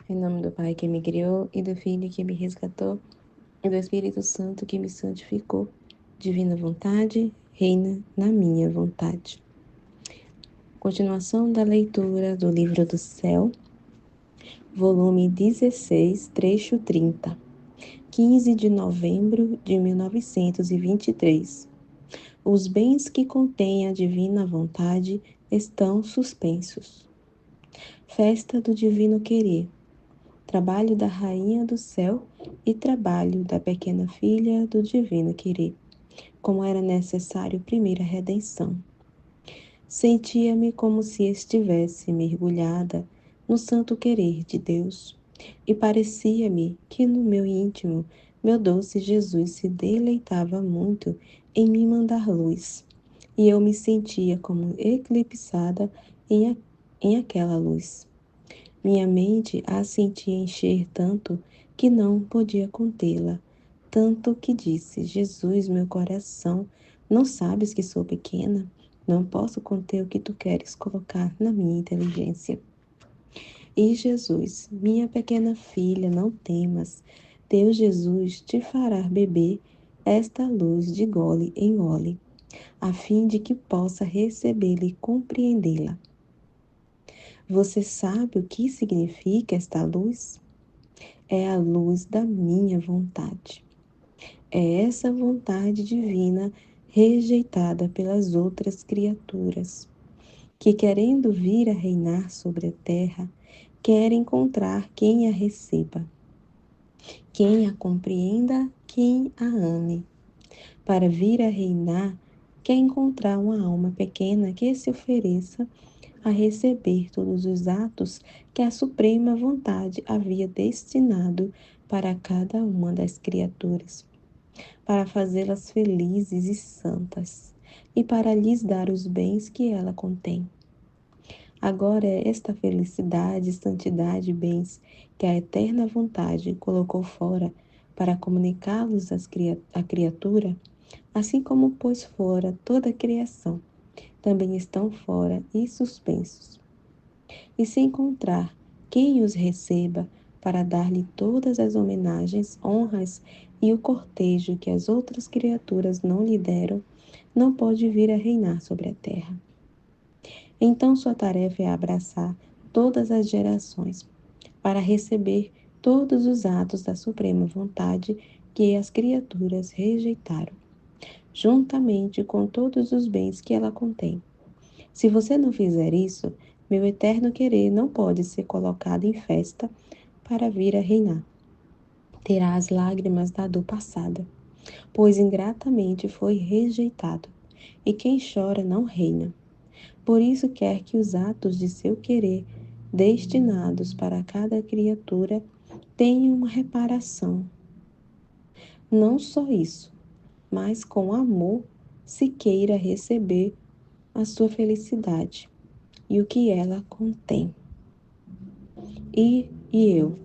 Em nome do Pai que me criou, e do Filho que me resgatou, e do Espírito Santo que me santificou. Divina vontade, reina na minha vontade. Continuação da leitura do Livro do Céu, volume 16, trecho 30, 15 de novembro de 1923. Os bens que contém a divina vontade estão suspensos. Festa do Divino Querer. Trabalho da Rainha do Céu e trabalho da pequena filha do Divino Querer, como era necessário primeira redenção. Sentia-me como se estivesse mergulhada no santo querer de Deus, e parecia-me que no meu íntimo, meu doce Jesus se deleitava muito em me mandar luz, e eu me sentia como eclipsada em aquela luz. Minha mente a sentia encher tanto que não podia contê-la, tanto que disse: Jesus, meu coração, não sabes que sou pequena? Não posso conter o que tu queres colocar na minha inteligência. E Jesus, minha pequena filha, não temas. Deus Jesus te fará beber esta luz de gole em gole, a fim de que possa recebê-la e compreendê-la. Você sabe o que significa esta luz? É a luz da minha vontade. É essa vontade divina rejeitada pelas outras criaturas, que querendo vir a reinar sobre a terra, quer encontrar quem a receba, quem a compreenda, quem a ame. Para vir a reinar, quer encontrar uma alma pequena que se ofereça a receber todos os atos que a suprema vontade havia destinado para cada uma das criaturas, para fazê-las felizes e santas, e para lhes dar os bens que ela contém. Agora, esta felicidade, santidade e bens que a eterna vontade colocou fora para comunicá-los à criatura, assim como pôs fora toda a criação, também estão fora e suspensos. E se encontrar quem os receba para dar-lhe todas as homenagens, honras e o cortejo que as outras criaturas não lhe deram, não pode vir a reinar sobre a terra. Então sua tarefa é abraçar todas as gerações, para receber todos os atos da suprema vontade que as criaturas rejeitaram, juntamente com todos os bens que ela contém. Se você não fizer isso, meu eterno querer não pode ser colocado em festa para vir a reinar. Terá as lágrimas da dor passada, pois ingratamente foi rejeitado, e quem chora não reina. Por isso quer que os atos de seu querer, destinados para cada criatura, tenham uma reparação. Não só isso, mas com amor se queira receber a sua felicidade e o que ela contém. E eu,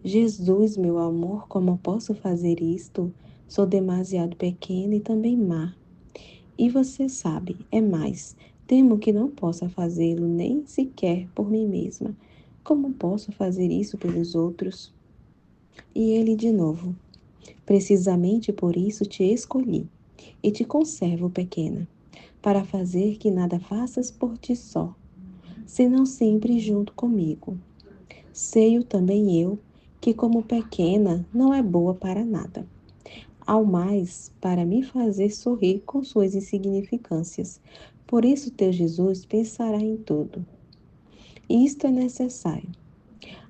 Jesus, meu amor, como posso fazer isto? Sou demasiado pequena e também má. E você sabe, é mais, temo que não possa fazê-lo nem sequer por mim mesma. Como posso fazer isso pelos outros? E ele de novo, precisamente por isso te escolhi e te conservo pequena, para fazer que nada faças por ti só, senão sempre junto comigo. Sei também eu que, como pequena, não é boa para nada. Ao mais, para me fazer sorrir com suas insignificâncias. Por isso, teu Jesus pensará em tudo. Isto é necessário.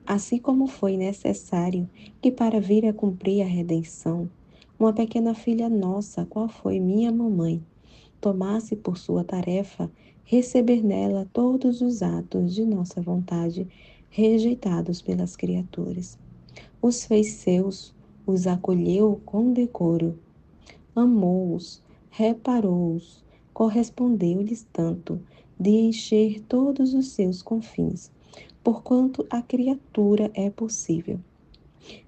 Assim como foi necessário que, para vir a cumprir a redenção, uma pequena filha nossa, qual foi minha mamãe, tomasse por sua tarefa receber nela todos os atos de nossa vontade rejeitados pelas criaturas. Os fez seus, os acolheu com decoro, amou-os, reparou-os, correspondeu-lhes tanto, de encher todos os seus confins, porquanto a criatura é possível.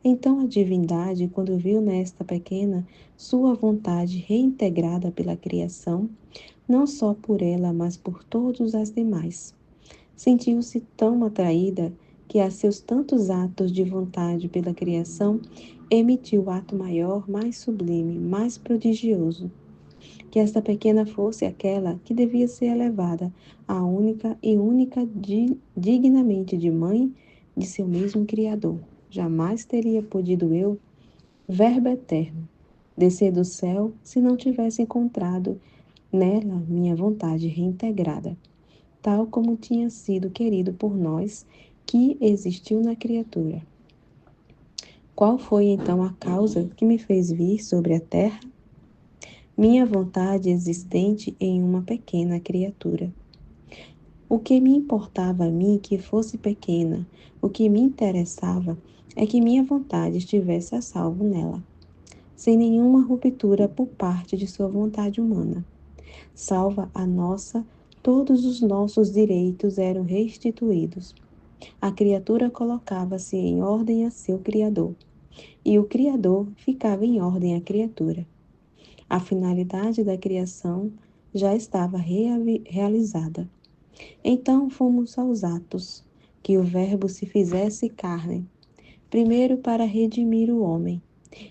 Então a divindade, quando viu nesta pequena sua vontade reintegrada pela criação, não só por ela, mas por todas as demais, sentiu-se tão atraída que a seus tantos atos de vontade pela criação, emitiu o ato maior, mais sublime, mais prodigioso, que esta pequena fosse aquela que devia ser elevada à única e única dignamente de mãe de seu mesmo Criador. Jamais teria podido eu, Verbo eterno, descer do céu se não tivesse encontrado nela minha vontade reintegrada, tal como tinha sido querido por nós que existiu na criatura. Qual foi então a causa que me fez vir sobre a terra? Minha vontade existente em uma pequena criatura. O que me importava a mim que fosse pequena, o que me interessava é que minha vontade estivesse a salvo nela, sem nenhuma ruptura por parte de sua vontade humana. Salva a nossa, todos os nossos direitos eram restituídos. A criatura colocava-se em ordem a seu Criador, e o Criador ficava em ordem à criatura. A finalidade da criação já estava realizada. Então fomos aos atos, que o Verbo se fizesse carne, primeiro para redimir o homem,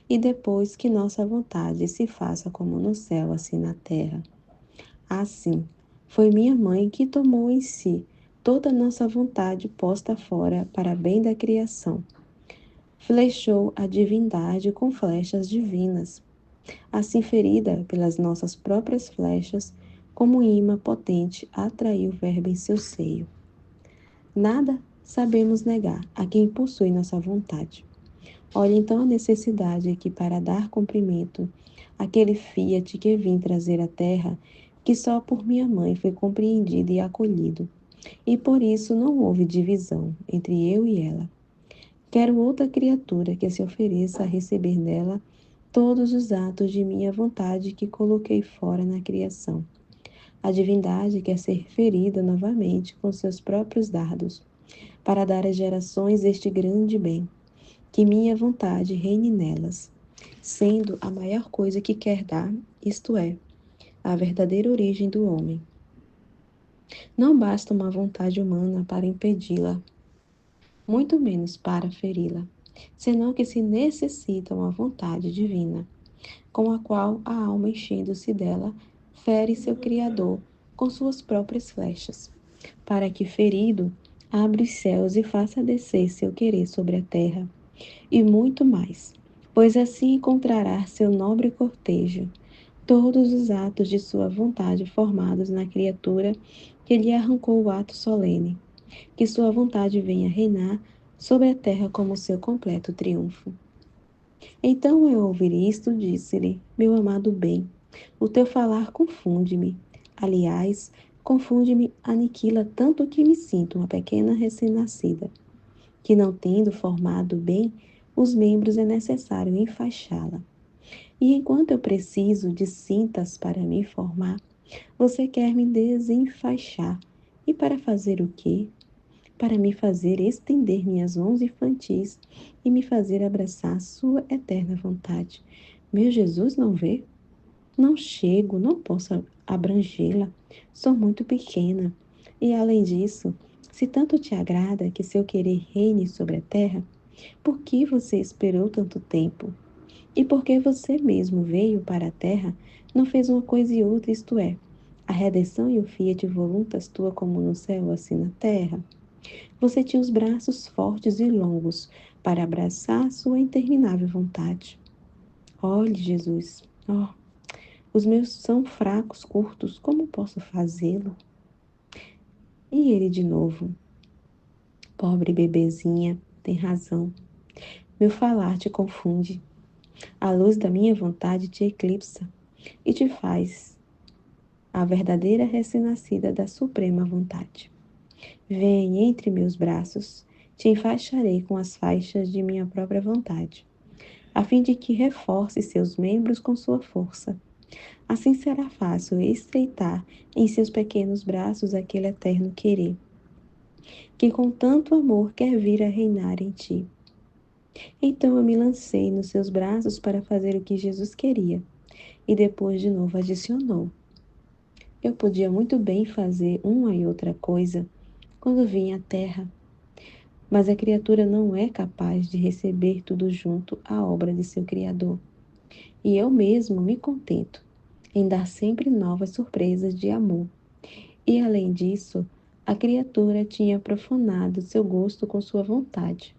e depois que nossa vontade se faça como no céu, assim na terra. Assim, foi minha mãe que tomou em si toda nossa vontade posta fora para bem da criação. Flechou a divindade com flechas divinas. Assim ferida pelas nossas próprias flechas, como um imã potente atraiu o Verbo em seu seio. Nada sabemos negar a quem possui nossa vontade. Olha então a necessidade que, para dar cumprimento àquele fiat que vim trazer à terra, que só por minha mãe foi compreendido e acolhido, e por isso não houve divisão entre eu e ela. Quero outra criatura que se ofereça a receber nela todos os atos de minha vontade que coloquei fora na criação. A divindade quer ser ferida novamente com seus próprios dardos, para dar às gerações este grande bem, que minha vontade reine nelas, sendo a maior coisa que quer dar, isto é, a verdadeira origem do homem. Não basta uma vontade humana para impedi-la, muito menos para feri-la, senão que se necessita uma vontade divina, com a qual a alma, enchendo-se dela, fere seu Criador com suas próprias flechas, para que, ferido, abra os céus e faça descer seu querer sobre a terra, e muito mais, pois assim encontrará seu nobre cortejo, todos os atos de sua vontade formados na criatura que lhe arrancou o ato solene, que sua vontade venha reinar sobre a terra como seu completo triunfo. Então, ao ouvir isto, disse-lhe: Meu amado bem, o teu falar confunde-me. Aliás, confunde-me, aniquila tanto que me sinto uma pequena recém-nascida, que não tendo formado bem os membros é necessário enfaixá-la. E enquanto eu preciso de cintas para me formar, você quer me desenfaixar. E para fazer o quê? Para me fazer estender minhas mãos infantis e me fazer abraçar sua eterna vontade. Meu Jesus não vê? Não chego, não posso abrangê-la. Sou muito pequena. E além disso, se tanto te agrada que seu querer reine sobre a terra, por que você esperou tanto tempo? E porque você mesmo veio para a terra, não fez uma coisa e outra, isto é, a redenção e o fiat voluntas tua como no céu, assim na terra? Você tinha os braços fortes e longos para abraçar sua interminável vontade. Olhe, Jesus, os meus são fracos, curtos, como posso fazê-lo? E ele de novo, pobre bebezinha, tem razão. Meu falar te confunde. A luz da minha vontade te eclipsa e te faz a verdadeira recém-nascida da suprema vontade. Vem entre meus braços, te enfaixarei com as faixas de minha própria vontade, a fim de que reforce seus membros com sua força. Assim será fácil estreitar em seus pequenos braços aquele eterno querer, que com tanto amor quer vir a reinar em ti. Então eu me lancei nos seus braços para fazer o que Jesus queria, e depois de novo adicionou: eu podia muito bem fazer uma e outra coisa quando vim à terra, Mas a criatura não é capaz de receber tudo junto à obra de seu Criador. E eu mesmo me contento em dar sempre novas surpresas de amor. E além disso, a criatura tinha profanado seu gosto com sua vontade,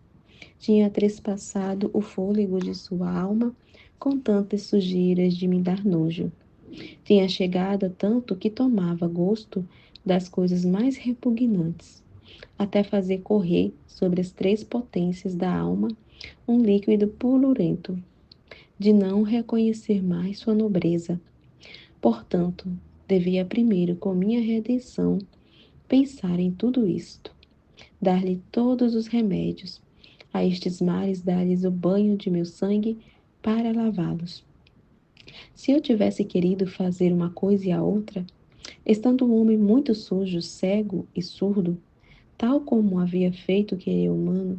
tinha trespassado o fôlego de sua alma com tantas sujeiras de me dar nojo. Tinha chegado a tanto que tomava gosto das coisas mais repugnantes, até fazer correr sobre as três potências da alma um líquido purulento, de não reconhecer mais sua nobreza. Portanto, devia primeiro, com minha redenção, pensar em tudo isto, dar-lhe todos os remédios, a estes males dar-lhes o banho de meu sangue para lavá-los. Se eu tivesse querido fazer uma coisa e a outra, estando o homem muito sujo, cego e surdo, tal como havia feito o querer humano,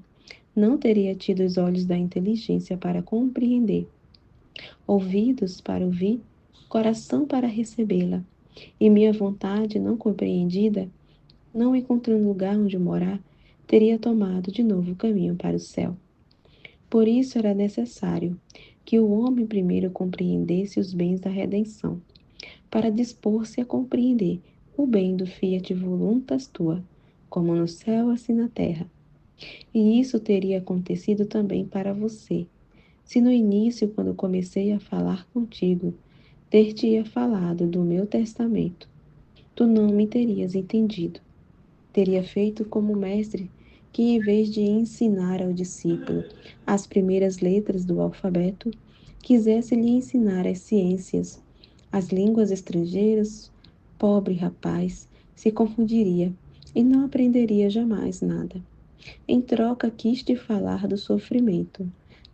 não teria tido os olhos da inteligência para compreender, ouvidos para ouvir, coração para recebê-la, e minha vontade não compreendida, não encontrando lugar onde morar, teria tomado de novo o caminho para o céu. Por isso era necessário que o homem primeiro compreendesse os bens da redenção, para dispor-se a compreender o bem do fiat voluntas tua, como no céu assim na terra. E isso teria acontecido também para você, se no início, quando comecei a falar contigo, ter-te-ia falado do meu testamento, tu não me terias entendido. Teria feito como o mestre que, em vez de ensinar ao discípulo as primeiras letras do alfabeto, quisesse lhe ensinar as ciências, as línguas estrangeiras, pobre rapaz, se confundiria e não aprenderia jamais nada. Em troca, quis te falar do sofrimento,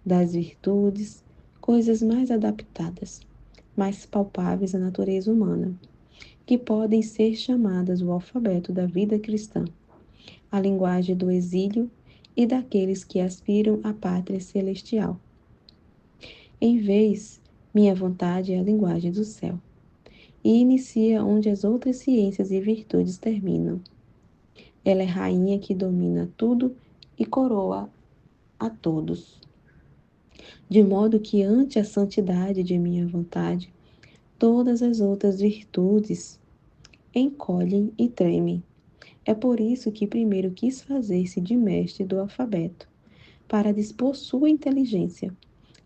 das virtudes, coisas mais adaptadas, mais palpáveis à natureza humana, que podem ser chamadas o alfabeto da vida cristã, a linguagem do exílio e daqueles que aspiram à pátria celestial. Em vez, minha vontade é a linguagem do céu, e inicia onde as outras ciências e virtudes terminam. Ela é rainha que domina tudo e coroa a todos. De modo que, ante a santidade de minha vontade, todas as outras virtudes encolhem e tremem. É por isso que primeiro quis fazer-se de mestre do alfabeto, para dispor sua inteligência,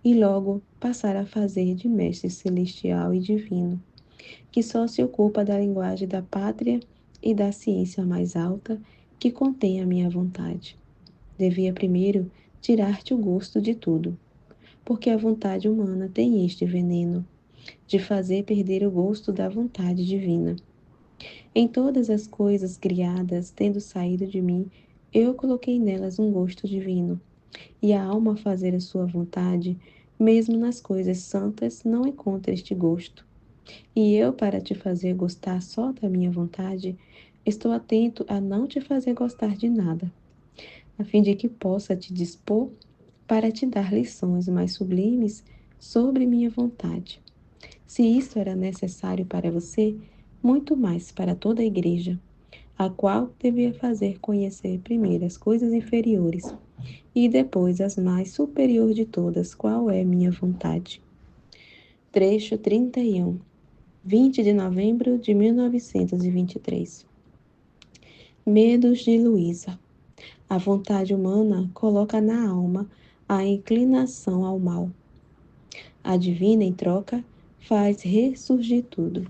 e logo passar a fazer de mestre celestial e divino, que só se ocupa da linguagem da pátria e da ciência mais alta que contém a minha vontade. Devia primeiro tirar-te o gosto de tudo, porque a vontade humana tem este veneno, de fazer perder o gosto da vontade divina. Em todas as coisas criadas, tendo saído de mim, eu coloquei nelas um gosto divino. E a alma a fazer a sua vontade, mesmo nas coisas santas, não encontra este gosto. E eu, para te fazer gostar só da minha vontade, estou atento a não te fazer gostar de nada, a fim de que possa te dispor para te dar lições mais sublimes sobre minha vontade. Se isto era necessário para você, muito mais para toda a igreja, a qual devia fazer conhecer primeiro as coisas inferiores e depois as mais superior de todas, qual é minha vontade. Trecho 31, 20 de novembro de 1923. Medos de Luísa. A vontade humana coloca na alma a inclinação ao mal. A divina, em troca, faz ressurgir tudo.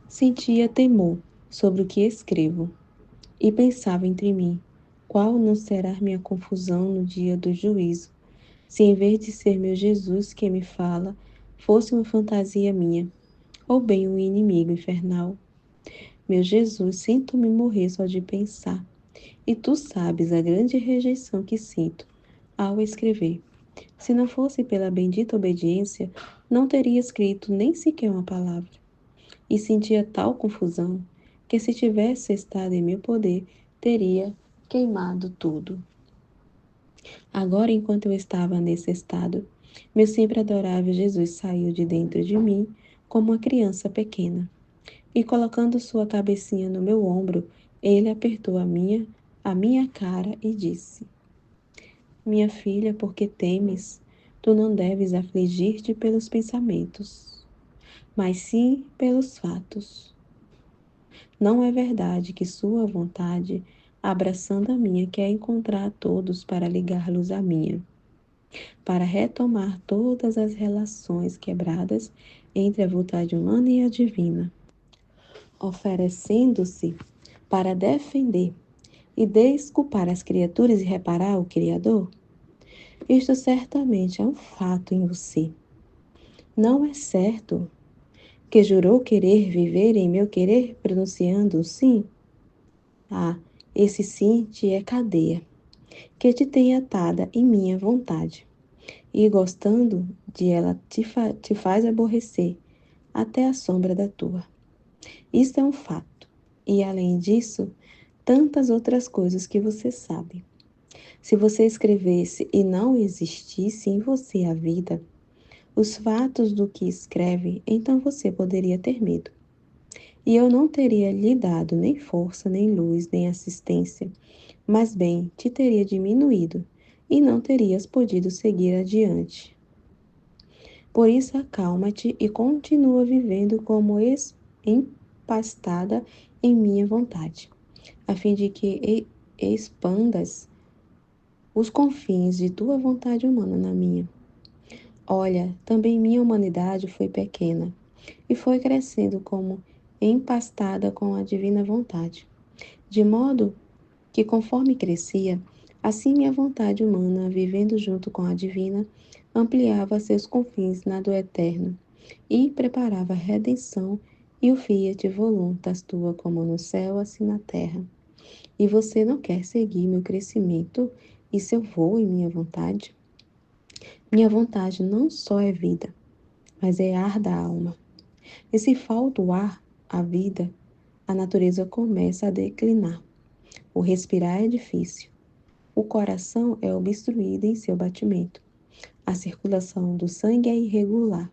Sentia temor sobre o que escrevo e pensava entre mim, qual não será minha confusão no dia do juízo, se em vez de ser meu Jesus que me fala, fosse uma fantasia minha, ou bem um inimigo infernal. Meu Jesus, sinto-me morrer só de pensar, e tu sabes a grande rejeição que sinto ao escrever. Se não fosse pela bendita obediência, não teria escrito nem sequer uma palavra. E sentia tal confusão, que se tivesse estado em meu poder, teria queimado tudo. Agora, enquanto eu estava nesse estado, meu sempre adorável Jesus saiu de dentro de mim como uma criança pequena. E colocando sua cabecinha no meu ombro, ele apertou a minha à minha cara e disse: Minha filha, por que temes? Tu não deves afligir-te pelos pensamentos, mas sim pelos fatos. Não é verdade que sua vontade, abraçando a minha, quer encontrar todos para ligar-los à minha, para retomar todas as relações quebradas entre a vontade humana e a divina, oferecendo-se para defender e desculpar as criaturas e reparar o Criador? Isto certamente é um fato em você. Não é certo que jurou querer viver em meu querer, pronunciando o sim? Ah, esse sim te é cadeia, que te tem atada em minha vontade, e gostando de ela te faz aborrecer até a sombra da tua. Isto é um fato, e além disso, tantas outras coisas que você sabe. Se você escrevesse e não existisse em você a vida, os fatos do que escreve, então você poderia ter medo. E eu não teria lhe dado nem força, nem luz, nem assistência, mas bem, te teria diminuído, e não terias podido seguir adiante. Por isso, acalma-te e continua vivendo como empastada em minha vontade, a fim de que expandas os confins de tua vontade humana na minha. Olha, também minha humanidade foi pequena e foi crescendo como empastada com a divina vontade, de modo que conforme crescia, assim minha vontade humana, vivendo junto com a divina, ampliava seus confins na do eterno e preparava a redenção e o fiat voluntas tua como no céu, assim na terra. E você não quer seguir meu crescimento e seu voo em minha vontade? Minha vontade não só é vida, mas é ar da alma. E se falta o ar, a vida, a natureza começa a declinar. O respirar é difícil. O coração é obstruído em seu batimento. A circulação do sangue é irregular.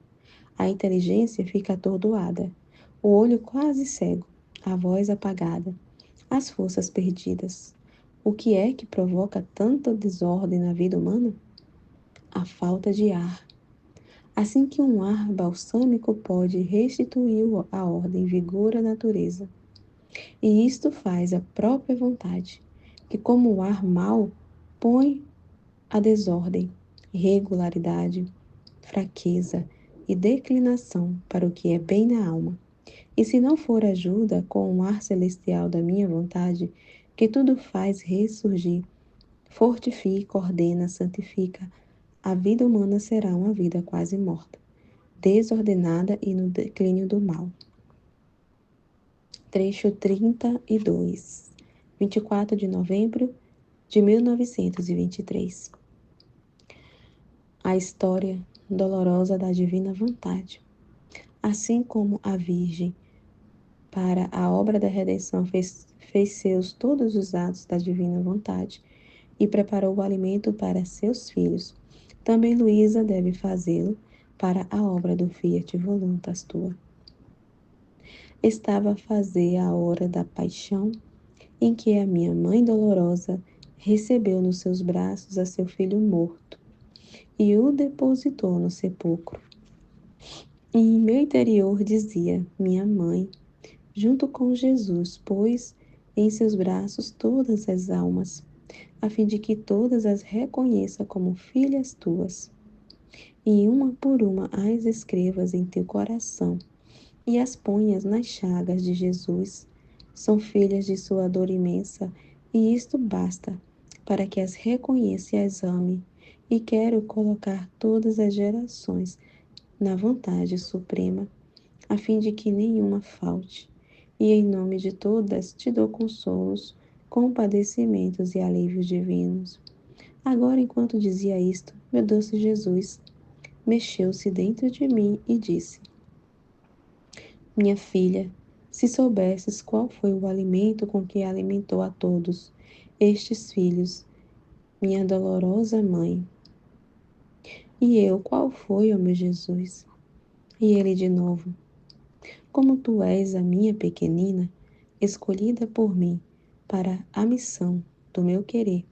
A inteligência fica atordoada. O olho quase cego. A voz apagada. As forças perdidas. O que é que provoca tanta desordem na vida humana? A falta de ar. Assim que um ar balsâmico pode restituir a ordem e vigor à natureza. E isto faz a própria vontade, que como o ar mau põe a desordem, irregularidade, fraqueza e declinação para o que é bem na alma. E se não for ajuda com o ar celestial da minha vontade, que tudo faz ressurgir, fortifica, ordena, santifica, a vida humana será uma vida quase morta, desordenada e no declínio do mal. Trecho 32, 24 de novembro de 1923. A história dolorosa da divina vontade. Assim como a Virgem, para a obra da redenção, fez seus todos os atos da divina vontade e preparou o alimento para seus filhos, também Luísa deve fazê-lo para a obra do Fiat Voluntas Tua. Estava a fazer a hora da paixão, em que a minha mãe dolorosa recebeu nos seus braços a seu filho morto e o depositou no sepulcro. E em meu interior dizia, minha mãe, junto com Jesus, pôs em seus braços todas as almas, a fim de que todas as reconheça como filhas tuas, e uma por uma as escrevas em teu coração, e as ponhas nas chagas de Jesus. São filhas de sua dor imensa, e isto basta para que as reconheça e as ame. E quero colocar todas as gerações na vontade suprema, a fim de que nenhuma falte. E em nome de todas te dou consolos, compadecimentos e alívios divinos. Agora, enquanto dizia isto, meu doce Jesus mexeu-se dentro de mim e disse: Minha filha, se soubesses qual foi o alimento com que alimentou a todos estes filhos, minha dolorosa mãe. E eu, qual foi, ó meu Jesus? E ele de novo: Como tu és a minha pequenina, escolhida por mim para a missão, do meu querer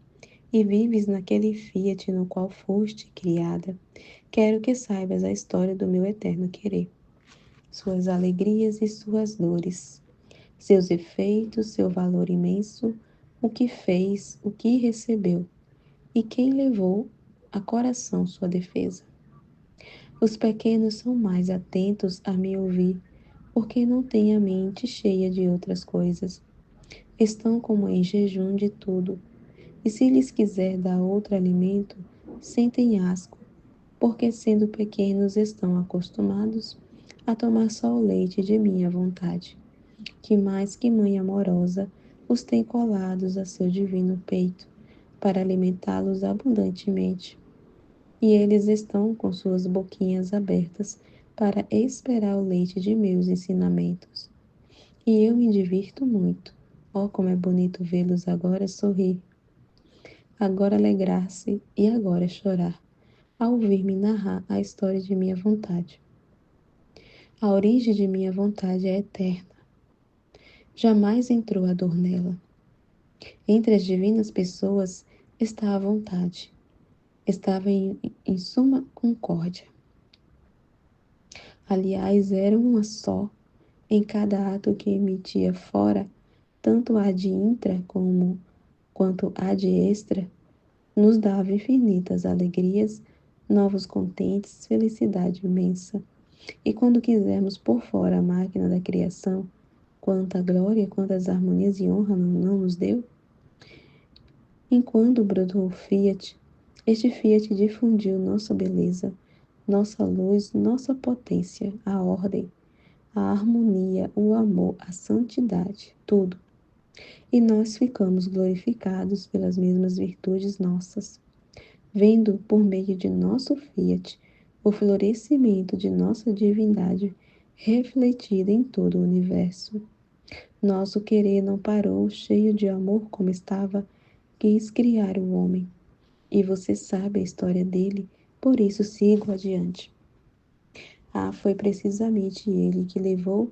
e vives naquele fiat no qual foste criada, quero que saibas a história do meu eterno querer, suas alegrias e suas dores, seus efeitos, seu valor imenso, o que fez, o que recebeu, e quem levou a coração sua defesa. Os pequenos são mais atentos a me ouvir, porque não têm a mente cheia de outras coisas. Estão como em jejum de tudo, e se lhes quiser dar outro alimento, sentem asco, porque sendo pequenos estão acostumados a tomar só o leite de minha vontade, que mais que mãe amorosa os tem colados a seu divino peito, para alimentá-los abundantemente. E eles estão com suas boquinhas abertas para esperar o leite de meus ensinamentos. E eu me divirto muito. Oh, como é bonito vê-los agora sorrir, agora alegrar-se e agora chorar, ao ouvir-me narrar a história de minha vontade. A origem de minha vontade é eterna. Jamais entrou a dor nela. Entre as divinas pessoas está a vontade. Estava em suma concórdia. Aliás, era uma só em cada ato que emitia fora, tanto a de intra como quanto a de extra, nos dava infinitas alegrias, novos contentes, felicidade imensa. E quando quisermos pôr fora a máquina da criação, quanta glória, quantas harmonias e honra não nos deu? Enquanto brotou o Fiat, este Fiat difundiu nossa beleza, nossa luz, nossa potência, a ordem, a harmonia, o amor, a santidade, tudo. E nós ficamos glorificados pelas mesmas virtudes nossas, vendo por meio de nosso Fiat o florescimento de nossa divindade refletida em todo o universo. Nosso querer não parou, cheio de amor como estava, quis criar o homem. E você sabe a história dele, por isso sigo adiante. Ah, foi precisamente ele que levou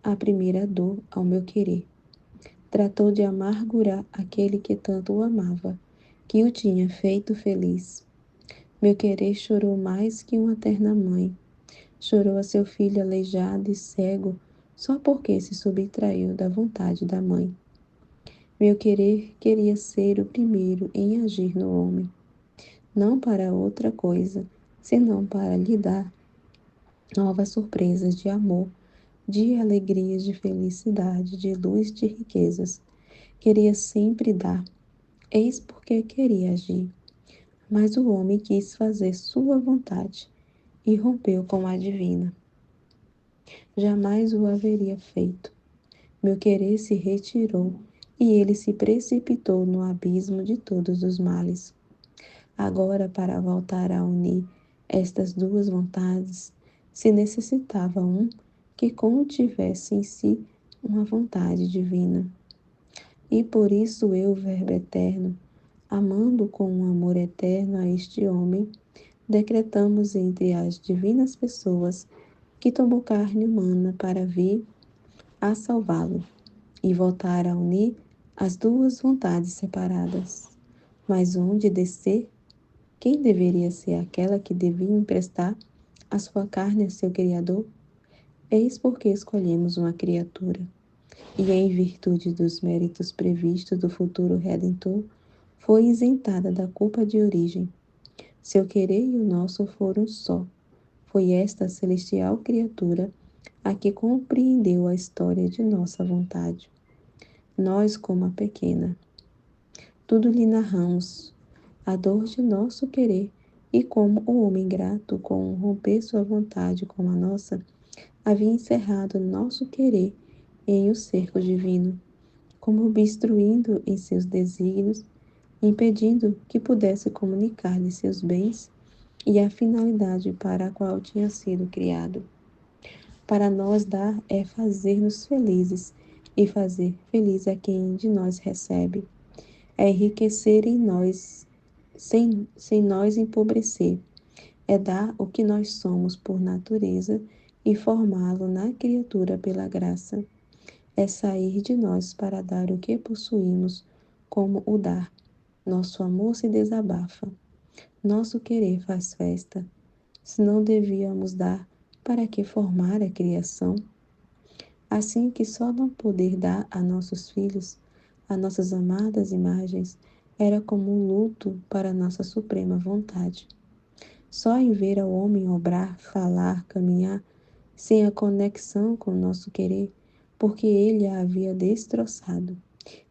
a primeira dor ao meu querer. Tratou de amargurar aquele que tanto o amava, que o tinha feito feliz. Meu querer chorou mais que uma terna mãe. Chorou a seu filho aleijado e cego, só porque se subtraiu da vontade da mãe. Meu querer queria ser o primeiro em agir no homem, não para outra coisa, senão para lhe dar novas surpresas de amor, de alegrias, de felicidade, de luz, de riquezas. Queria sempre dar, eis porque queria agir. Mas o homem quis fazer sua vontade e rompeu com a divina. Jamais o haveria feito. Meu querer se retirou e ele se precipitou no abismo de todos os males. Agora, para voltar a unir estas duas vontades, se necessitava um que contivesse em si uma vontade divina. E por isso eu, Verbo eterno, amando com um amor eterno a este homem, decretamos entre as divinas pessoas que tomou carne humana para vir a salvá-lo e voltar a unir as duas vontades separadas. Mas onde descer? Quem deveria ser aquela que devia emprestar a sua carne a seu Criador? Eis porque escolhemos uma criatura, e em virtude dos méritos previstos do futuro Redentor, foi isentada da culpa de origem. Seu querer e o nosso foram só. Foi esta celestial criatura a que compreendeu a história de nossa vontade. Nós, como a pequena, tudo lhe narramos, a dor de nosso querer, e como o homem grato, com romper sua vontade como a nossa, havia encerrado nosso querer em o cerco divino, como obstruindo em seus desígnios, impedindo que pudesse comunicar-lhe seus bens e a finalidade para a qual tinha sido criado. Para nós dar é fazer-nos felizes e fazer feliz a quem de nós recebe. É enriquecer em nós, sem nós empobrecer. É dar o que nós somos por natureza e formá-lo na criatura pela graça. É sair de nós para dar o que possuímos como o dar. Nosso amor se desabafa, nosso querer faz festa. Se não devíamos dar, para que formar a criação? Assim que só não poder dar a nossos filhos, a nossas amadas imagens, era como um luto para nossa suprema vontade. Só em ver ao homem obrar, falar, caminhar, sem a conexão com nosso querer, porque ele a havia destroçado,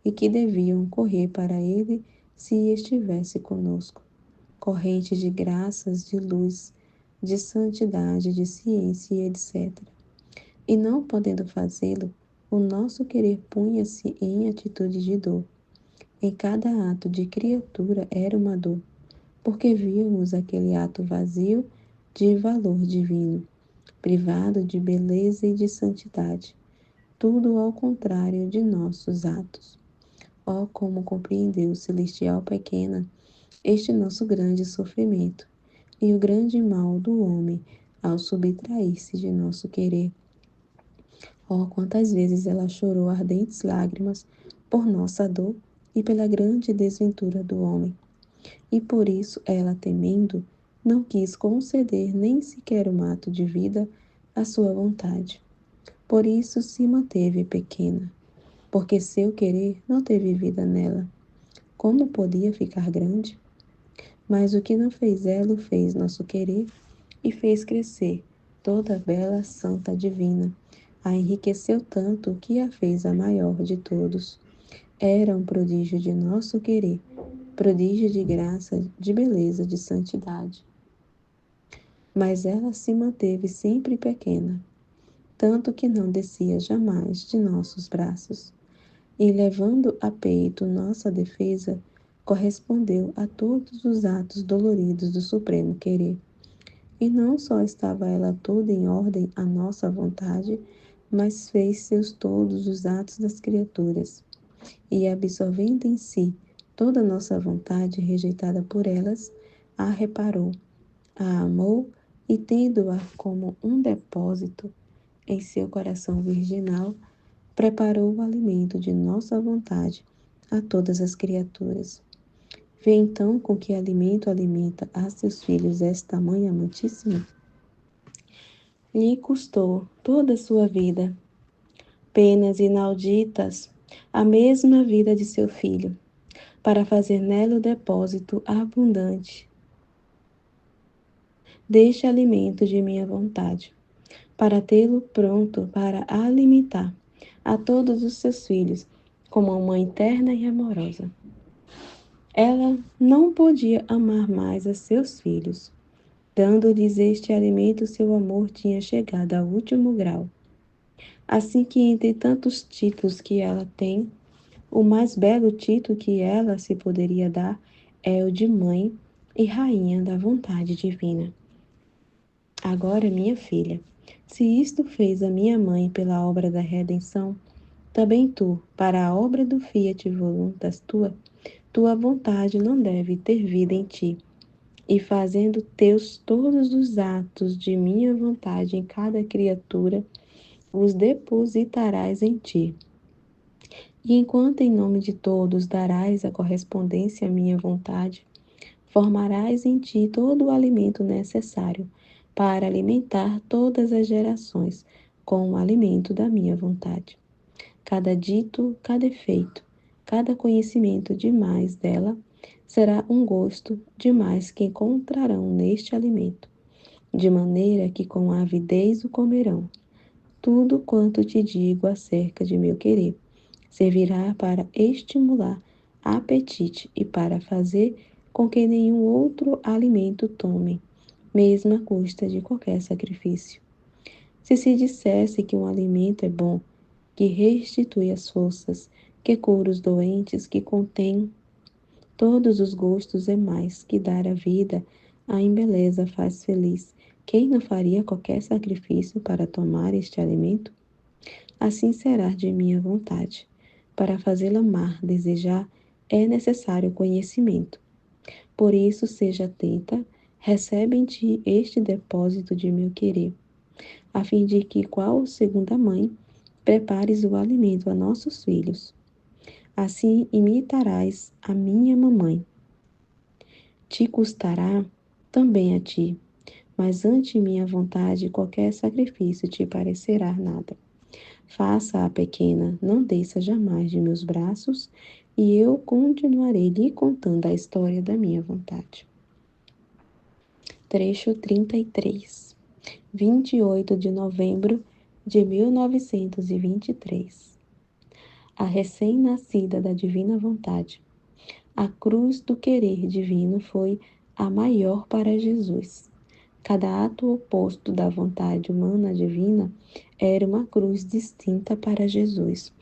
e que deviam correr para ele se estivesse conosco. Corrente de graças, de luz, de santidade, de ciência e etc. E não podendo fazê-lo, o nosso querer punha-se em atitude de dor. Em cada ato de criatura era uma dor, porque víamos aquele ato vazio de valor divino, privado de beleza e de santidade, tudo ao contrário de nossos atos. Oh, como compreendeu celestial pequena este nosso grande sofrimento e o grande mal do homem ao subtrair-se de nosso querer. Oh, quantas vezes ela chorou ardentes lágrimas por nossa dor e pela grande desventura do homem. E por isso ela, temendo, não quis conceder nem sequer um ato de vida à sua vontade. Por isso se manteve pequena, porque seu querer não teve vida nela. Como podia ficar grande? Mas o que não fez ela, o fez nosso querer e fez crescer toda a bela santa divina. A enriqueceu tanto que a fez a maior de todos. Era um prodígio de nosso querer, prodígio de graça, de beleza, de santidade. Mas ela se manteve sempre pequena, tanto que não descia jamais de nossos braços. E levando a peito nossa defesa, correspondeu a todos os atos doloridos do supremo querer. E não só estava ela toda em ordem à nossa vontade, mas fez seus todos os atos das criaturas. E absorvendo em si toda a nossa vontade rejeitada por elas, a reparou, a amou e tendo-a como um depósito em seu coração virginal, preparou o alimento de nossa vontade a todas as criaturas. Vê então com que alimento alimenta a seus filhos esta mãe amantíssima? Lhe custou toda a sua vida, penas inauditas, a mesma vida de seu filho, para fazer nela o depósito abundante deste alimento de minha vontade, para tê-lo pronto para alimentar a todos os seus filhos, como uma mãe terna e amorosa. Ela não podia amar mais a seus filhos. Dando-lhes este alimento, seu amor tinha chegado ao último grau. Assim que entre tantos títulos que ela tem, o mais belo título que ela se poderia dar é o de mãe e rainha da vontade divina. Agora, minha filha, se isto fez a minha mãe pela obra da redenção, também tu, para a obra do Fiat Voluntas tua vontade não deve ter vida em ti. E fazendo teus todos os atos de minha vontade em cada criatura, os depositarás em ti. E enquanto em nome de todos darás a correspondência à minha vontade, formarás em ti todo o alimento necessário para alimentar todas as gerações com o alimento da minha vontade. Cada dito, cada efeito, cada conhecimento demais dela será um gosto demais que encontrarão neste alimento, de maneira que com avidez o comerão. Tudo quanto te digo acerca de meu querer servirá para estimular apetite e para fazer com que nenhum outro alimento tome, mesmo à custa de qualquer sacrifício. Se dissesse que um alimento é bom, que restitui as forças, que cura os doentes, que contém todos os gostos é mais que dar a vida, a embeleza faz feliz. Quem não faria qualquer sacrifício para tomar este alimento? Assim será de minha vontade. Para fazê-la amar, desejar, é necessário conhecimento. Por isso, seja atenta, recebe em ti este depósito de meu querer, a fim de que, qual segunda mãe, prepares o alimento a nossos filhos. assim imitarás a minha mamãe. Te custará também a ti, mas ante minha vontade qualquer sacrifício te parecerá nada. Faça-a pequena, não desça jamais de meus braços, e eu continuarei lhe contando a história da minha vontade. Trecho 33, 28 de novembro de 1923. A recém-nascida da divina vontade. A cruz do querer divino foi a maior para Jesus. Cada ato oposto da vontade humana divina era uma cruz distinta para Jesus.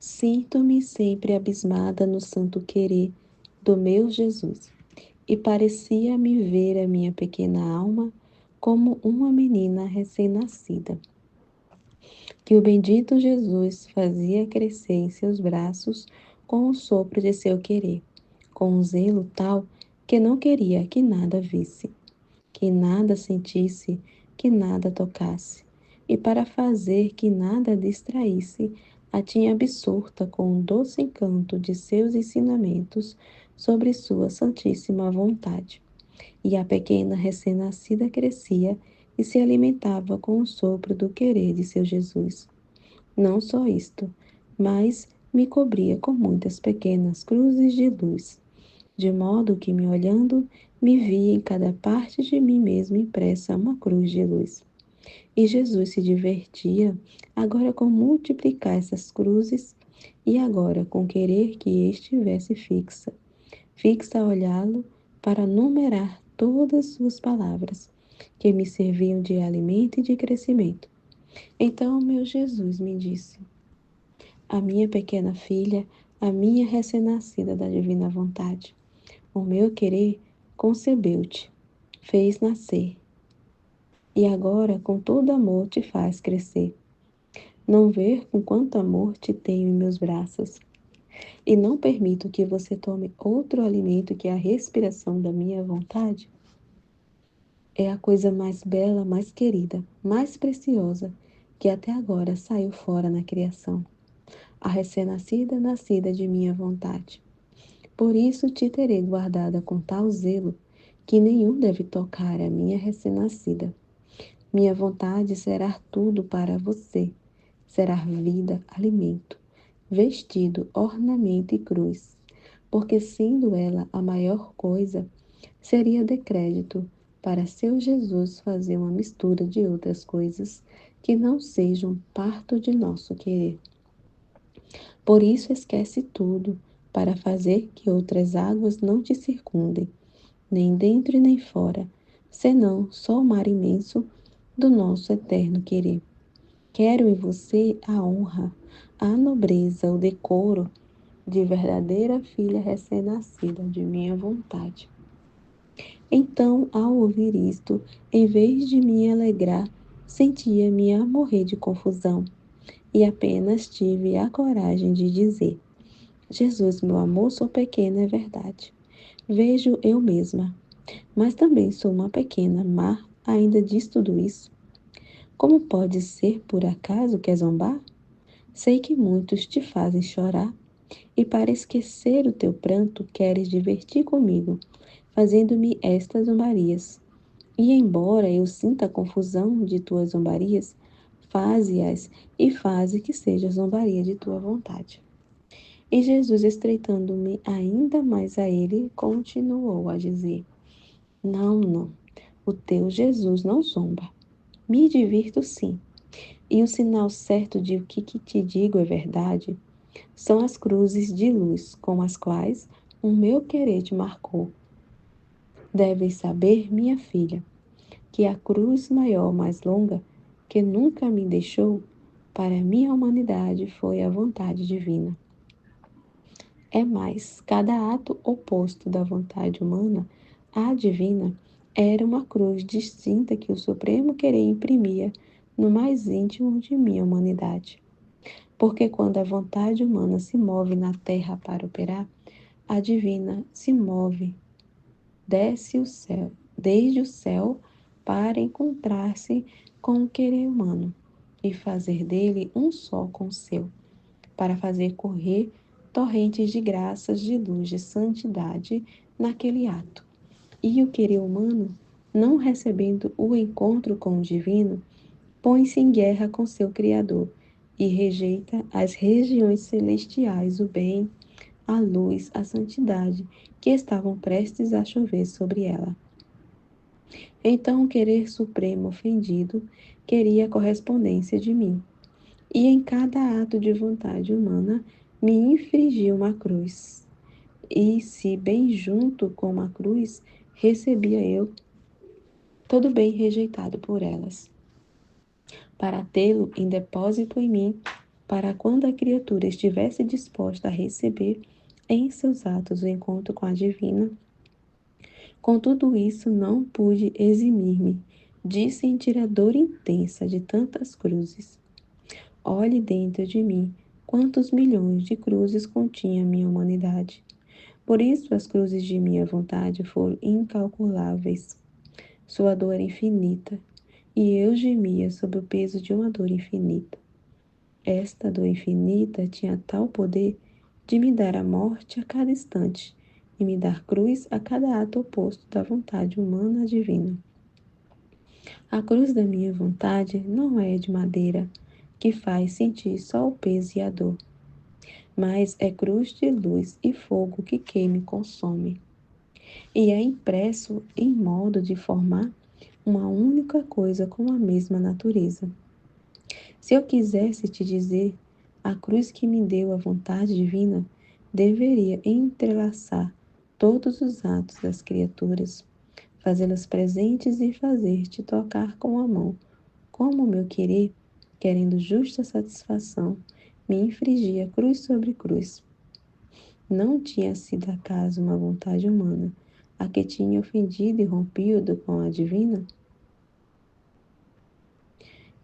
Sinto-me sempre abismada no santo querer do meu Jesus, e parecia-me ver a minha pequena alma como uma menina recém-nascida, que o bendito Jesus fazia crescer em seus braços com o sopro de seu querer, com um zelo tal que não queria que nada visse, que nada sentisse, que nada tocasse, e para fazer que nada distraísse, a tinha absorta com o doce encanto de seus ensinamentos sobre sua santíssima vontade. E a pequena recém-nascida crescia e se alimentava com o sopro do querer de seu Jesus. Não só isto, mas me cobria com muitas pequenas cruzes de luz, de modo que, me olhando, me via em cada parte de mim mesmo impressa uma cruz de luz. E Jesus se divertia agora com multiplicar essas cruzes e agora com querer que estivesse fixa a olhá-lo para numerar todas suas palavras, que me serviam de alimento e de crescimento. Então meu Jesus me disse: a minha pequena filha, a minha recém-nascida da divina vontade, o meu querer concebeu-te, fez nascer, e agora com todo amor te faz crescer. Não ver com quanto amor te tenho em meus braços, e não permito que você tome outro alimento que a respiração da minha vontade? É a coisa mais bela, mais querida, mais preciosa que até agora saiu fora na criação. A recém-nascida, nascida de minha vontade. Por isso te terei guardada com tal zelo que nenhum deve tocar a minha recém-nascida. Minha vontade será tudo para você. Será vida, alimento, vestido, ornamento e cruz. Porque sendo ela a maior coisa, seria decrédito para seu Jesus fazer uma mistura de outras coisas que não sejam parto de nosso querer. Por isso esquece tudo, para fazer que outras águas não te circundem, nem dentro e nem fora, senão só o mar imenso do nosso eterno querer. Quero em você a honra, a nobreza, o decoro de verdadeira filha recém-nascida de minha vontade. Então, ao ouvir isto, em vez de me alegrar, sentia-me a morrer de confusão, e apenas tive a coragem de dizer: Jesus, meu amor, sou pequena, é verdade. Vejo eu mesma, mas também sou uma pequena, má, ainda diz tudo isso. Como pode ser por acaso que é zombar? Sei que muitos te fazem chorar, e para esquecer o teu pranto queres divertir comigo, fazendo-me estas zombarias. E embora eu sinta a confusão de tuas zombarias, faze-as e faze que seja zombaria de tua vontade. E Jesus, estreitando-me ainda mais a ele, continuou a dizer: não, não, o teu Jesus não zomba. Me divirto sim. E o sinal certo de que te digo é verdade são as cruzes de luz com as quais o meu querer te marcou. Deves saber, minha filha, que a cruz maior, mais longa, que nunca me deixou, para minha humanidade foi a vontade divina. É mais, cada ato oposto da vontade humana à divina era uma cruz distinta que o Supremo Querer imprimia no mais íntimo de minha humanidade. Porque quando a vontade humana se move na terra para operar, a divina se move, desce o céu, desde o céu para encontrar-se com o querer humano e fazer dele um só com o seu. para fazer correr torrentes de graças, de luz, de santidade naquele ato. E o querer humano, não recebendo o encontro com o divino, põe-se em guerra com seu Criador e rejeita as regiões celestiais, o bem, a luz, a santidade, que estavam prestes a chover sobre ela. Então o querer supremo ofendido queria a correspondência de mim, e em cada ato de vontade humana me infligia uma cruz. E se bem junto com uma cruz, recebia eu todo bem rejeitado por elas, para tê-lo em depósito em mim, para quando a criatura estivesse disposta a receber em seus atos o encontro com a divina. Com tudo isso, não pude eximir-me de sentir a dor intensa de tantas cruzes. Olhe dentro de mim quantos milhões de cruzes continha minha humanidade. Por isso as cruzes de minha vontade foram incalculáveis. Sua dor era infinita, e eu gemia sob o peso de uma dor infinita. Esta dor infinita tinha tal poder de me dar a morte a cada instante e me dar cruz a cada ato oposto da vontade humana divina. A cruz da minha vontade não é de madeira, que faz sentir só o peso e a dor, mas é cruz de luz e fogo que queima e consome, e é impresso em modo de formar uma única coisa com a mesma natureza. Se eu quisesse te dizer, a cruz que me deu a vontade divina deveria entrelaçar todos os atos das criaturas, fazê-las presentes e fazer-te tocar com a mão, como o meu querer, querendo justa satisfação, me infligia cruz sobre cruz. Não tinha sido acaso uma vontade humana a que tinha ofendido e rompido com a divina?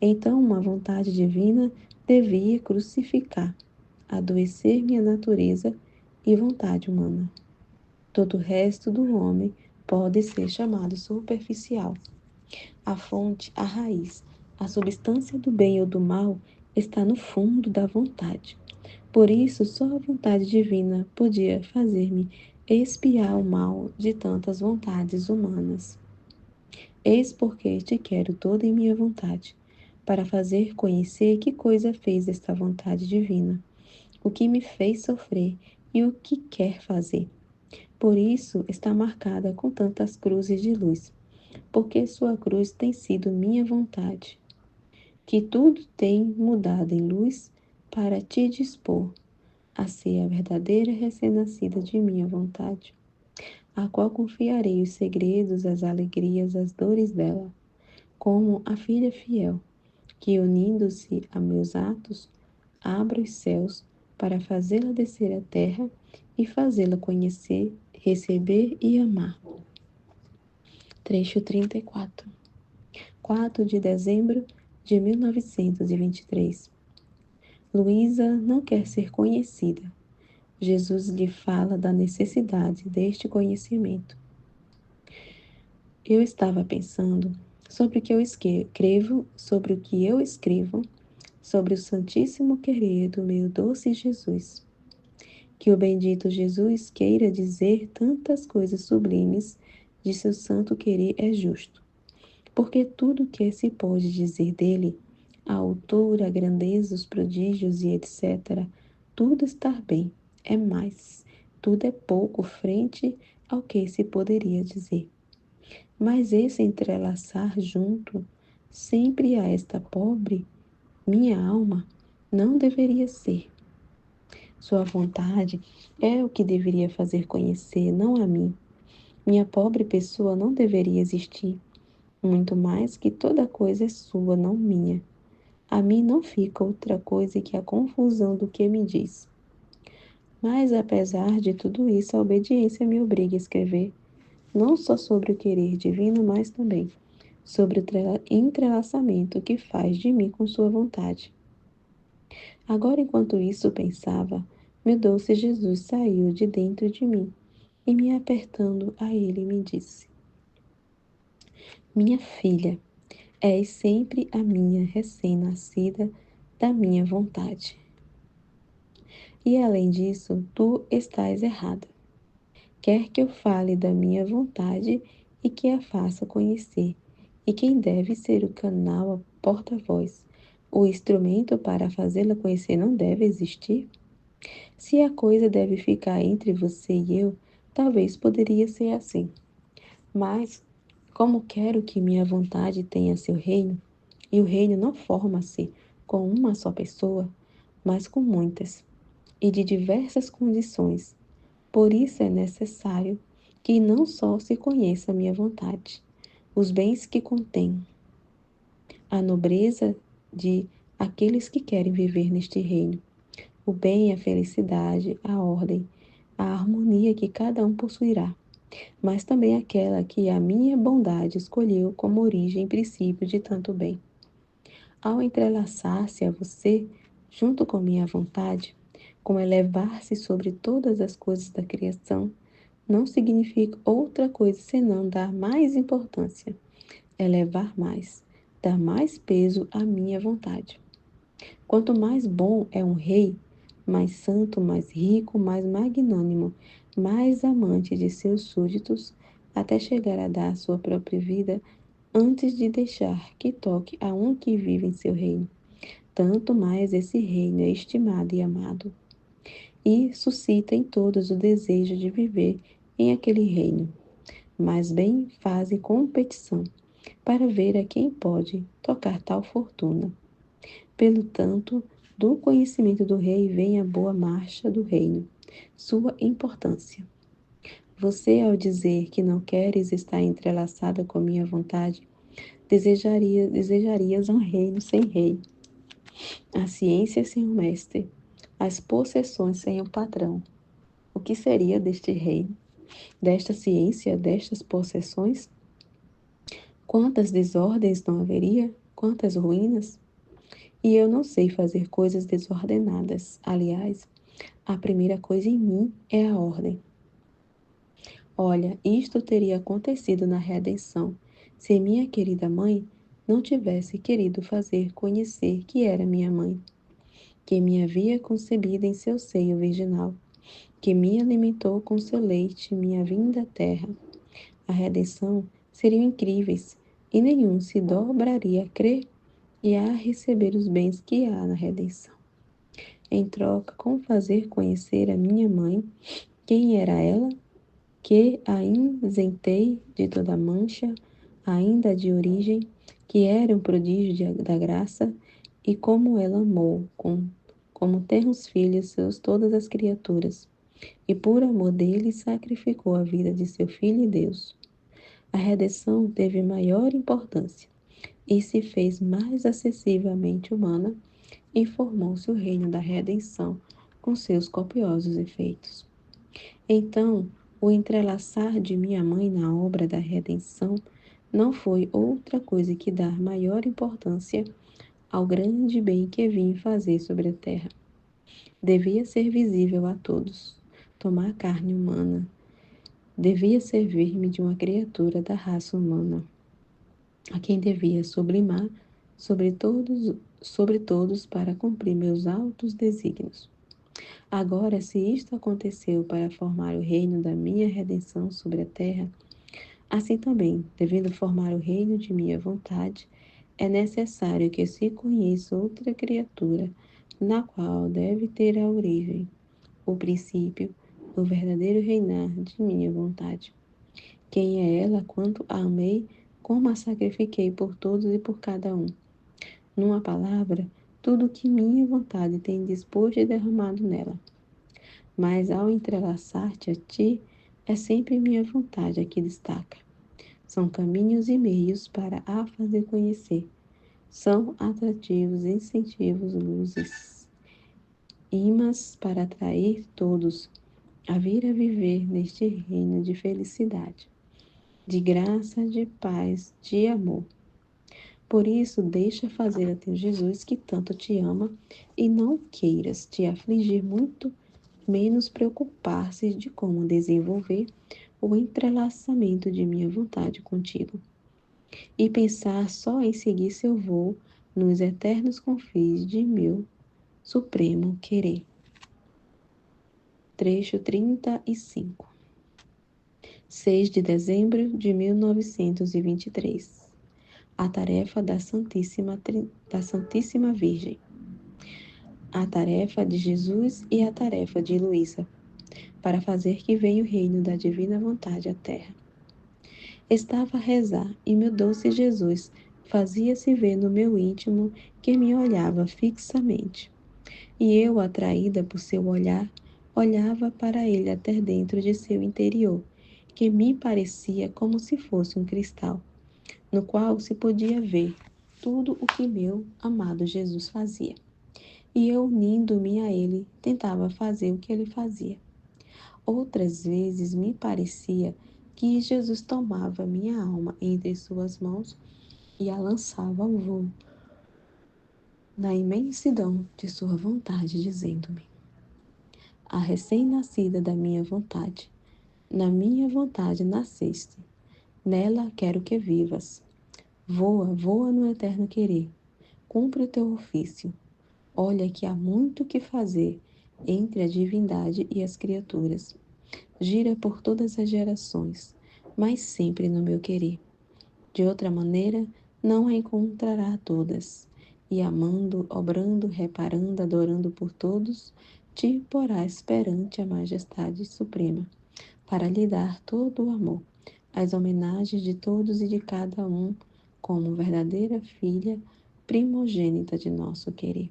Então, uma vontade divina devia crucificar, adoecer minha natureza e vontade humana. Todo o resto do homem pode ser chamado superficial. A fonte, a raiz, a substância do bem ou do mal está no fundo da vontade. Por isso, só a vontade divina podia fazer-me expiar o mal de tantas vontades humanas. Eis porque te quero toda em minha vontade, para fazer conhecer que coisa fez esta vontade divina, o que me fez sofrer e o que quer fazer. Por isso está marcada com tantas cruzes de luz, porque sua cruz tem sido minha vontade, que tudo tem mudado em luz para te dispor a ser a verdadeira recém-nascida de minha vontade, a qual confiarei os segredos, as alegrias, as dores dela, como a filha fiel, que unindo-se a meus atos, abra os céus para fazê-la descer à terra e fazê-la conhecer, receber e amar. Trecho 34. 4 de dezembro de 1923. Luísa não quer ser conhecida. Jesus lhe fala da necessidade deste conhecimento. Eu estava pensando sobre o que eu escrevo, sobre o que eu escrevo, sobre o santíssimo querer do meu doce Jesus. Que o bendito Jesus queira dizer tantas coisas sublimes de seu santo querer é justo, porque tudo que se pode dizer dele, a altura, a grandeza, os prodígios e etc., tudo está bem, é mais, tudo é pouco frente ao que se poderia dizer. Mas esse entrelaçar junto, sempre a esta pobre, minha alma, não deveria ser. Sua vontade é o que deveria fazer conhecer, não a mim. Minha pobre pessoa não deveria existir, muito mais que toda coisa é sua, não minha. A mim não fica outra coisa que a confusão do que me diz. Mas, apesar de tudo isso, a obediência me obriga a escrever, não só sobre o querer divino, mas também sobre o entrelaçamento que faz de mim com sua vontade. Agora, enquanto isso pensava, meu doce Jesus saiu de dentro de mim e, me apertando a ele, me disse: Minha filha, és sempre a minha recém-nascida da minha vontade. E além disso, tu estás errada. Quer que eu fale da minha vontade e que a faça conhecer. E quem deve ser o canal, a porta-voz, o instrumento para fazê-la conhecer não deve existir? Se a coisa deve ficar entre você e eu, talvez poderia ser assim. Mas, como quero que minha vontade tenha seu reino, e o reino não forma-se com uma só pessoa, mas com muitas, e de diversas condições, por isso é necessário que não só se conheça a minha vontade, os bens que contém, a nobreza de aqueles que querem viver neste reino, o bem, a felicidade, a ordem, a harmonia que cada um possuirá, mas também aquela que a minha bondade escolheu como origem e princípio de tanto bem. Ao entrelaçar-se a você, junto com minha vontade, como elevar-se sobre todas as coisas da criação, não significa outra coisa senão dar mais importância, elevar mais, dar mais peso à minha vontade. Quanto mais bom é um rei, mais santo, mais rico, mais magnânimo, mais amante de seus súditos, até chegar a dar sua própria vida antes de deixar que toque a um que vive em seu reino. Tanto mais esse reino é estimado e amado, e suscita em todos o desejo de viver em aquele reino. Mas bem fazem competição para ver a quem pode tocar tal fortuna. Pelo tanto, do conhecimento do rei vem a boa marcha do reino, sua importância. Você, ao dizer que não queres estar entrelaçada com a minha vontade, desejarias um reino sem rei, a ciência sem o mestre, as possessões sem o patrão. O que seria deste reino, desta ciência, destas possessões? Quantas desordens não haveria? Quantas ruínas? E eu não sei fazer coisas desordenadas. Aliás, a primeira coisa em mim é a ordem. Olha, isto teria acontecido na redenção, se minha querida mãe não tivesse querido fazer conhecer que era minha mãe, que me havia concebido em seu seio virginal, que me alimentou com seu leite, minha vinda à terra. A redenção seriam incríveis, e nenhum se dobraria a crer e a receber os bens que há na redenção. Em troca, como fazer conhecer a minha mãe, quem era ela, que a isentei de toda mancha, ainda de origem, que era um prodígio da graça, e como ela amou, como ternos filhos seus todas as criaturas, e por amor deles sacrificou a vida de seu Filho e Deus. A redenção teve maior importância e se fez mais acessivelmente humana e formou-se o reino da redenção com seus copiosos efeitos. Então, o entrelaçar de minha mãe na obra da redenção não foi outra coisa que dar maior importância ao grande bem que vim fazer sobre a terra. Devia ser visível a todos, tomar carne humana, devia servir-me de uma criatura da raça humana, a quem devia sublimar sobre todos para cumprir meus altos desígnios. Agora, se isto aconteceu para formar o reino da minha redenção sobre a terra, assim também, devendo formar o reino de minha vontade, é necessário que se conheça outra criatura, na qual deve ter a origem, o princípio, o verdadeiro reinar de minha vontade. Quem é ela, quanto a amei, como a sacrifiquei por todos e por cada um. Numa palavra, tudo o que minha vontade tem disposto e derramado nela. Mas ao entrelaçar-te a ti, é sempre minha vontade a que destaca. São caminhos e meios para a fazer conhecer. São atrativos, incentivos, luzes, imãs para atrair todos a vir a viver neste reino de felicidade, de graça, de paz, de amor. Por isso, deixa fazer a teu Jesus que tanto te ama e não queiras te afligir muito, menos preocupar-se de como desenvolver o entrelaçamento de minha vontade contigo e pensar só em seguir seu voo nos eternos confins de meu supremo querer. trecho 35. 6 de dezembro de 1923. A tarefa da Santíssima Virgem. A tarefa de Jesus e a tarefa de Luísa, para fazer que venha o reino da divina vontade à terra. Estava a rezar e meu doce Jesus fazia-se ver no meu íntimo, que me olhava fixamente. E eu, atraída por seu olhar, olhava para ele até dentro de seu interior, que me parecia como se fosse um cristal, no qual se podia ver tudo o que meu amado Jesus fazia. E eu, unindo-me a ele, tentava fazer o que ele fazia. Outras vezes me parecia que Jesus tomava minha alma entre suas mãos e a lançava ao voo, na imensidão de sua vontade, dizendo-me: a recém-nascida da minha vontade, na minha vontade nasceste, nela quero que vivas. Voa, voa no eterno querer, cumpre o teu ofício. Olha que há muito que fazer entre a divindade e as criaturas. Gira por todas as gerações, mas sempre no meu querer. De outra maneira, não a encontrará todas. E amando, obrando, reparando, adorando por todos, te porás perante a majestade suprema, para lhe dar todo o amor, as homenagens de todos e de cada um, como verdadeira filha primogênita de nosso querer.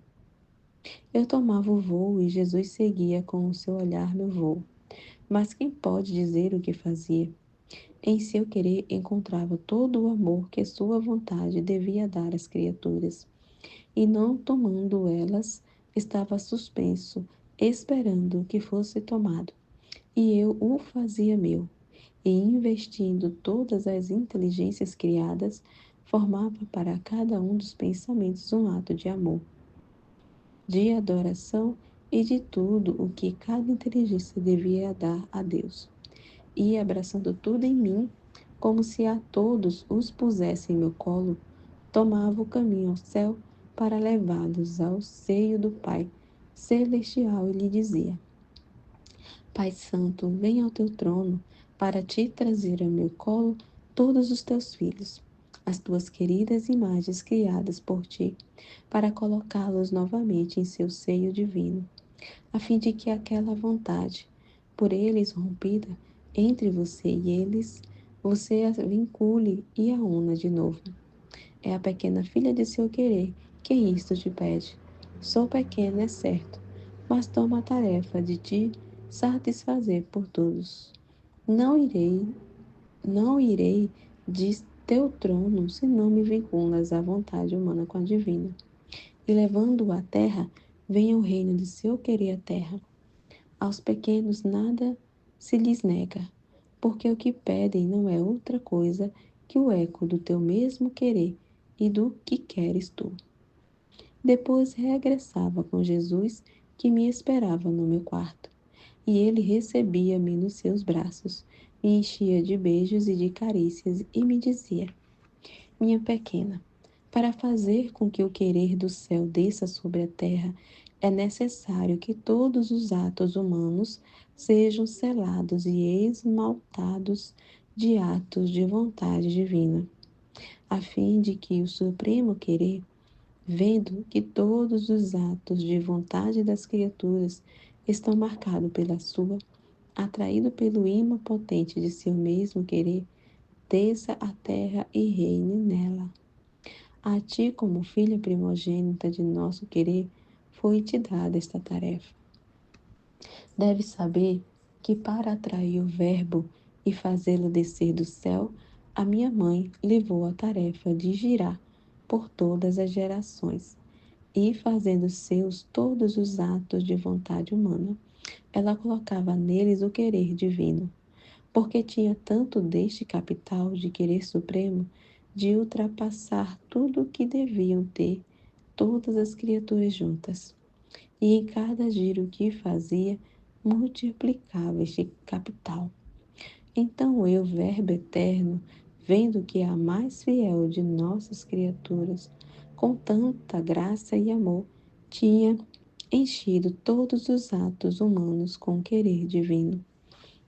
Eu tomava o voo e Jesus seguia com o seu olhar meu voo. Mas quem pode dizer o que fazia? Em seu querer encontrava todo o amor que sua vontade devia dar às criaturas, e não tomando elas, estava suspenso, esperando que fosse tomado. E eu o fazia meu, e investindo todas as inteligências criadas, formava para cada um dos pensamentos um ato de amor, de adoração e de tudo o que cada inteligência devia dar a Deus. E abraçando tudo em mim, como se a todos os pusesse em meu colo, tomava o caminho ao céu para levá-los ao seio do Pai Celestial e lhe dizia: Pai Santo, vem ao teu trono para te trazer ao meu colo todos os teus filhos, as tuas queridas imagens criadas por ti, para colocá-los novamente em seu seio divino, a fim de que aquela vontade, por eles rompida entre você e eles, você a vincule e a una de novo. É a pequena filha de seu querer que isto te pede. Sou pequena, é certo, mas toma a tarefa de te satisfazer por todos. Não irei, não irei de teu trono se não me vinculas à vontade humana com a divina. E levando-o à terra, venha o reino de seu querer à terra. Aos pequenos nada se lhes nega, porque o que pedem não é outra coisa que o eco do teu mesmo querer e do que queres tu. Depois regressava com Jesus, que me esperava no meu quarto, e ele recebia-me nos seus braços, me enchia de beijos e de carícias e me dizia: minha pequena, para fazer com que o querer do céu desça sobre a terra, é necessário que todos os atos humanos sejam selados e esmaltados de atos de vontade divina, a fim de que o supremo querer, vendo que todos os atos de vontade das criaturas estão marcados pela sua, atraído pelo imã potente de seu mesmo querer, desça a terra e reine nela. A ti, como filha primogênita de nosso querer, foi-te dada esta tarefa. Deves saber que para atrair o Verbo e fazê-lo descer do céu, a minha mãe levou a tarefa de girar por todas as gerações e, fazendo seus todos os atos de vontade humana, ela colocava neles o querer divino, porque tinha tanto deste capital de querer supremo de ultrapassar tudo o que deviam ter todas as criaturas juntas. E em cada giro que fazia, multiplicava este capital. Então eu, Verbo eterno, vendo que a mais fiel de nossas criaturas, com tanta graça e amor, tinha enchido todos os atos humanos com o querer divino,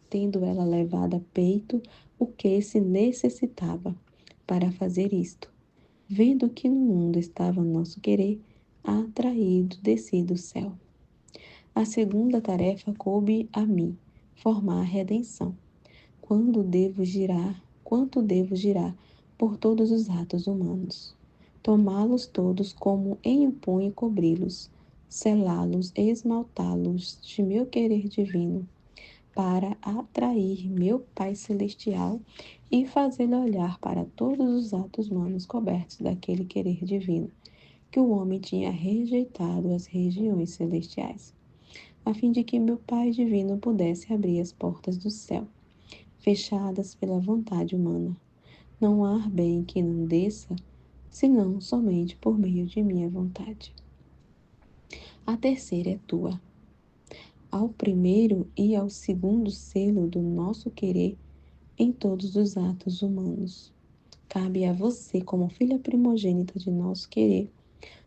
tendo ela levado a peito o que se necessitava para fazer isto, vendo que no mundo estava nosso querer, atraído, descido do céu. A segunda tarefa coube a mim, formar a redenção. Quanto devo girar por todos os atos humanos? Tomá-los todos como em um punho e cobri-los, selá-los e esmaltá-los de meu querer divino, para atrair meu Pai Celestial e fazê-lo olhar para todos os atos humanos cobertos daquele querer divino, que o homem tinha rejeitado as regiões celestiais, a fim de que meu Pai Divino pudesse abrir as portas do céu, fechadas pela vontade humana. Não há bem que não desça, senão somente por meio de minha vontade. A terceira é tua. Ao primeiro e ao segundo selo do nosso querer em todos os atos humanos. Cabe a você, como filha primogênita de nosso querer,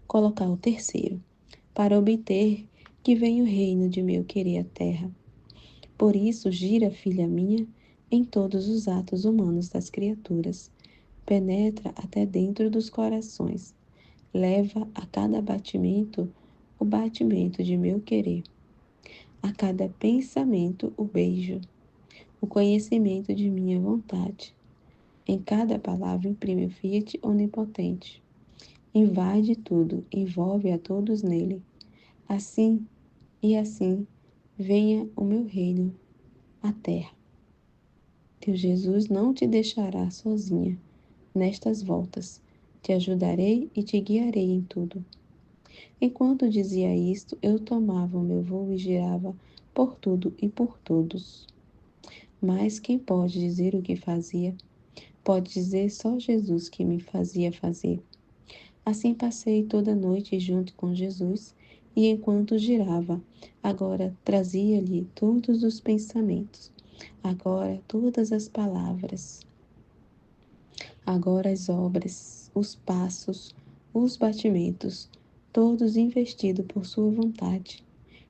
colocar o terceiro, para obter que venha o reino de meu querer à terra. Por isso, gira, filha minha, em todos os atos humanos das criaturas. Penetra até dentro dos corações. Leva a cada batimento o batimento de meu querer. A cada pensamento o beijo, o conhecimento de minha vontade. Em cada palavra imprime o fiat onipotente. Invade tudo, envolve a todos nele. Assim e assim venha o meu reino à terra. Teu Jesus não te deixará sozinha nestas voltas. Te ajudarei e te guiarei em tudo. Enquanto dizia isto, eu tomava o meu voo e girava por tudo e por todos. Mas quem pode dizer o que fazia? Pode dizer só Jesus que me fazia fazer. Assim passei toda a noite junto com Jesus, e enquanto girava, agora trazia-lhe todos os pensamentos, agora todas as palavras, agora as obras, os passos, os batimentos, todos investidos por sua vontade.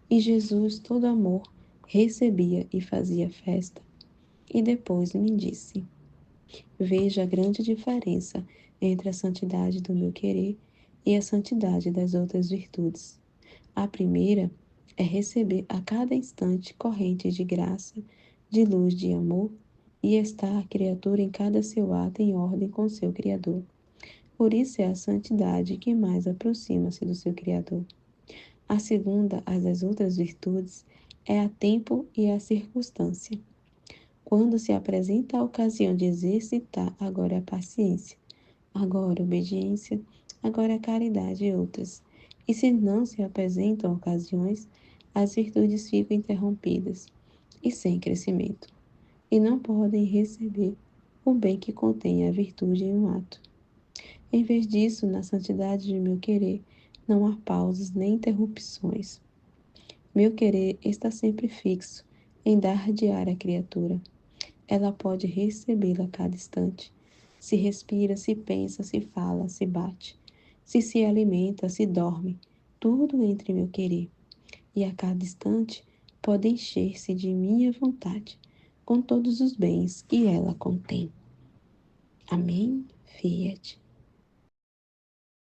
E Jesus, todo amor, recebia e fazia festa. E depois me disse: Veja a grande diferença entre a santidade do meu querer e a santidade das outras virtudes. A primeira é receber a cada instante corrente de graça, de luz, de amor, e estar a criatura em cada seu ato em ordem com seu Criador. Por isso é a santidade que mais aproxima-se do seu Criador. A segunda, as das outras virtudes, é a tempo e a circunstância. Quando se apresenta a ocasião de exercitar, agora é a paciência, agora a obediência, agora a caridade e outras. E se não se apresentam ocasiões, as virtudes ficam interrompidas e sem crescimento, e não podem receber o bem que contém a virtude em um ato. Em vez disso, na santidade de meu querer, não há pausas nem interrupções. Meu querer está sempre fixo em dar diária à criatura. Ela pode recebê-la a cada instante. Se respira, se pensa, se fala, se bate, se alimenta, se dorme, tudo entre meu querer. E a cada instante pode encher-se de minha vontade, com todos os bens que ela contém. Amém? Fiat.